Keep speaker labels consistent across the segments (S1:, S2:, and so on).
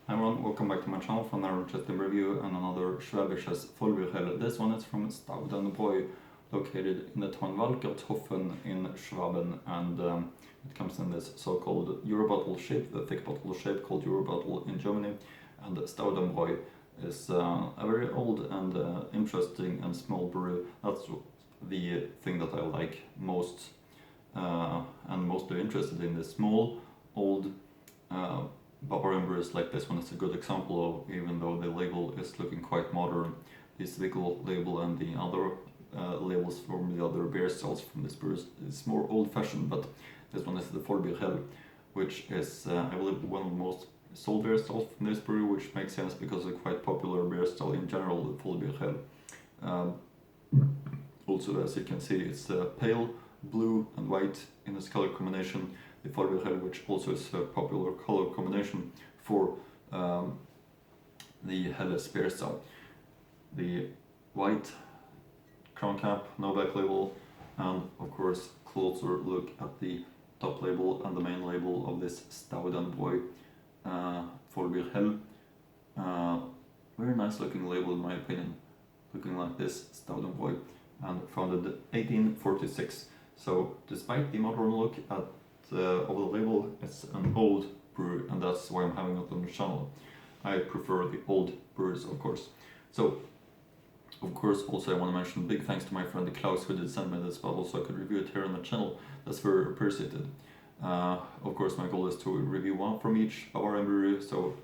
S1: Hi everyone, welcome back to my channel for another interesting review and another Schwäbisches Vollbier-Hell. This one is from Staudenbräu, located in the town Walkertshofen in Schwaben, and it comes in this so-called Eurobottle shape, the thick bottle shape called Eurobottle in Germany. And Staudenbräu is a very old and interesting and small brewery. That's the thing that I like most and mostly interested in, the small, old Bavarian breweries like this one is a good example of, even though the label is looking quite modern. This Zwickel label and the other labels from the other beer styles from this brewery is more old-fashioned, but this one is the Vollbier-Hell, which is I believe one of the most sold beer styles from this brewery, which makes sense because it's a quite popular beer style in general, the Vollbier-Hell. Also, as you can see, it's pale blue and white in this color combination. The Vollbier-Hell, which also is a popular color combination for the Helles beer style. The white crown cap, no back label, and of course closer look at the top label and the main label of this Staudenbräu Vollbier-Hell. Very nice looking label in my opinion, looking like this, Staudenbräu, and founded 1846. So despite the modern look at of the label, it's an old brewery, and that's why I'm having it on the channel. I prefer the old breweries, of course. So, of course, also I want to mention big thanks to my friend Klaus, who did send me this bottle so I could review it here on the channel. That's very appreciated. Of course, my goal is to review one from each Bavarian brewery, so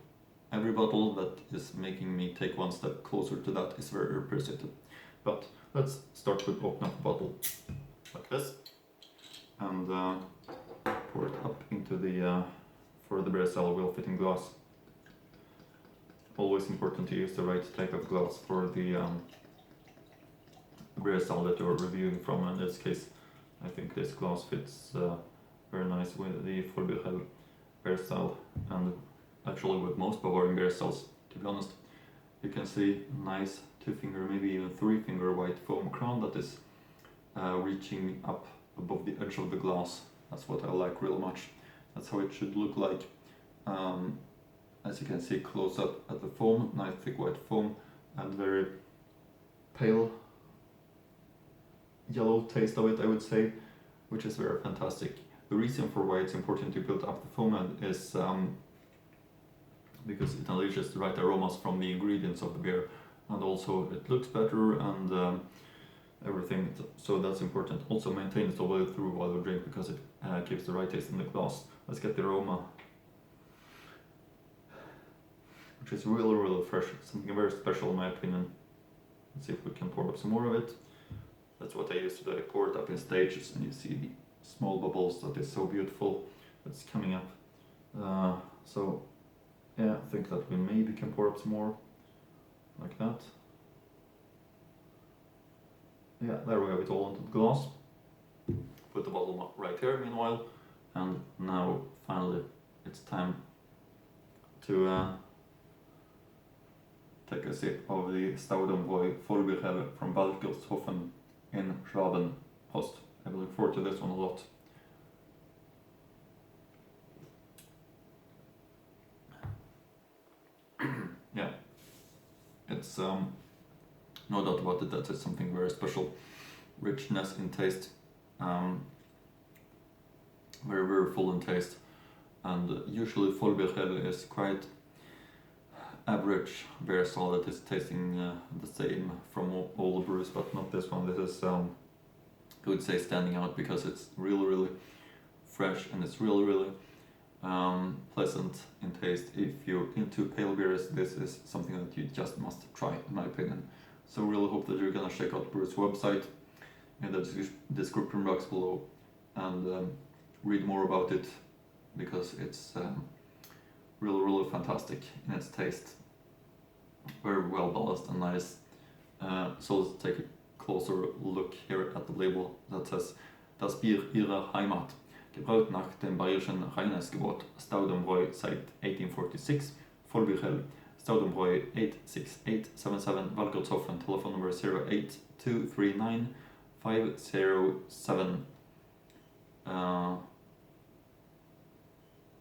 S1: every bottle that is making me take one step closer to that is very appreciated. But let's start with opening up the bottle like this, and pour it up into the for the beer style well-fitting glass. Always important to use the right type of glass for the beer style that you're reviewing from. In this case, I think this glass fits very nice with the Vollbier-Hell beer style, and actually with most Bavarian beer styles, to be honest. You can see nice 2-finger, maybe even 3-finger white foam crown that is reaching up above the edge of the glass. That's what I like real much. That's how it should look like. As you can see close up at the foam, nice thick white foam and very pale yellow taste of it, I would say, which is very fantastic. The reason for why it's important to build up the foam is because it unleashes the right aromas from the ingredients of the beer, and also it looks better and everything, so that's important. Also maintain it all the way through while you drink, because it keeps the right taste in the glass. Let's get the aroma, which is really fresh, something very special in my opinion. Let's see if we can pour up some more of it. That's what I used to do. I pour it up in stages, and you see the small bubbles that is so beautiful that's coming up. So yeah, I think that we maybe can pour up some more like that. Yeah, there we have it all into the glass. Put the bottle right here meanwhile, and now finally it's time to take a sip of the Staudenbräu Vollbier-Hell from Walkertshofen in Schwaben. Prost. I look forward to this one a lot. Yeah, it's no doubt about it, that is something very special. Richness in taste, very full in taste, and usually Vollbier-Hell is quite average beer style that is tasting the same from all the brews, but not this one. This is I would say standing out because it's really fresh, and it's really pleasant in taste. If you're into pale beers, this is something that you just must try, in my opinion. So really hope that you're gonna check out Brew's website in the description box below and read more about it, because it's really fantastic in its taste. Very well balanced and nice. So let's take a closer look here at the label that says Das Bier ihrer Heimat, gebraut nach dem bayerischen Reinheitsgebot, Staudenbräu seit 1846, Vollbier-Hell, Staudenbräu 86877, Walkertshofen, telephone number 08239 507.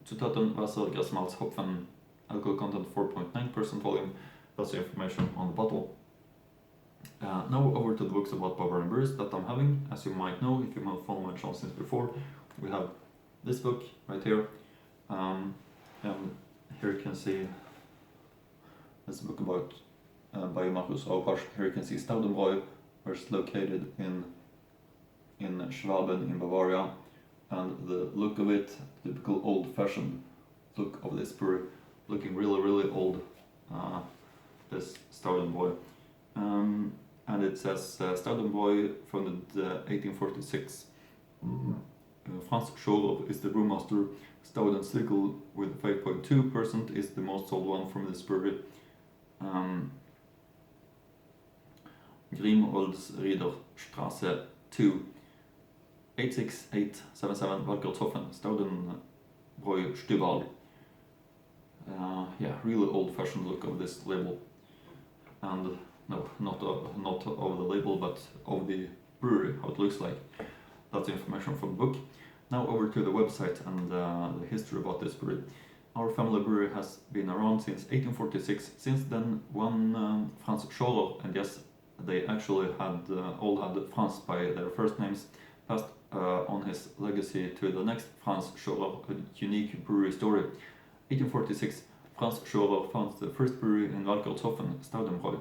S1: Zutaten: Wasser, Gerstenmalz, Hopfen, alcohol content 4.9% volume. That's the information on the bottle. Now over to the books about Bavarian brews that I'm having. As you might know, if you have followed my channel since before, we have this book right here, and here you can see this book about by Markus Aupers. Here you can see Staudenbräu, where it's located in Schwaben in Bavaria, and the look of it, typical old-fashioned look of this brewery, looking really old, this Staudenbräu. And it says Staudenbräu founded 1846. Franz Schorler is the brewmaster. Staudenbräu with 5.2% is the most sold one from this brewery. Grimoldsrieder Straße 2, 86877 Walkertshofen, Staudenbräu Stübal. Yeah, really old-fashioned look of this label, and no, not of the label, but of the brewery, how it looks like. That's information from the book. Now over to the website and the history about this brewery. Our family brewery has been around since 1846. Since then, one Franz Schorler, and yes, they actually all had Franz by their first names, passed on his legacy to the next Franz Schorler, a unique brewery story. 1846, Franz Schorler founded the first brewery in Walkertshofen, Staudenbräu.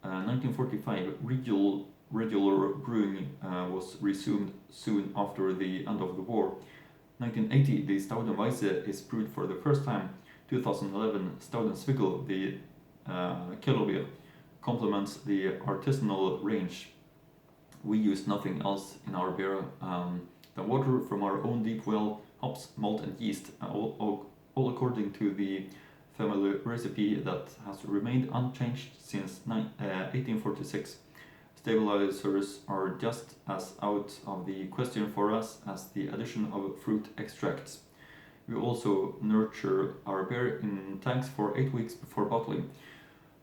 S1: 1945, regular brewing was resumed soon after the end of the war. 1980, the Staudenweisse is brewed for the first time. 2011, Staudenzwickel, the Kellerbier, complements the artisanal range. We use nothing else in our beer than water from our own deep well, hops, malt and yeast, all according to the family recipe that has remained unchanged since 1846. Stabilizers are just as out of the question for us as the addition of fruit extracts. We also nurture our beer in tanks for 8 weeks before bottling.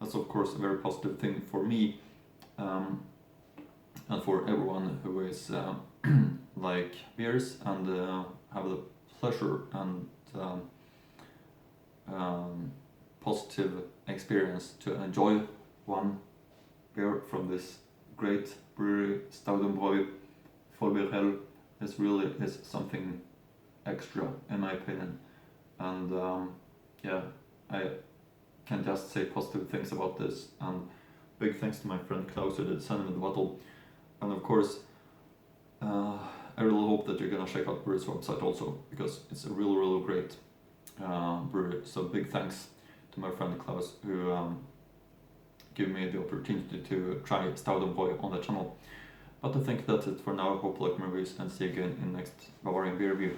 S1: That's of course a very positive thing for me, and for everyone who is like beers and have the pleasure and positive experience to enjoy one beer from this great brewery, Staudenbräu. Vollbier-Hell. This really is something extra in my opinion, and yeah, I can just say positive things about this, and big thanks to my friend Klaus who did send me the bottle. And of course, I really hope that you're gonna check out Brewery's website also, because it's a really great brewery. So big thanks to my friend Klaus who gave me the opportunity to try Staudenbräu on the channel. But I think that's it for now. Hope you like my reviews, and see you again in next Bavarian beer review.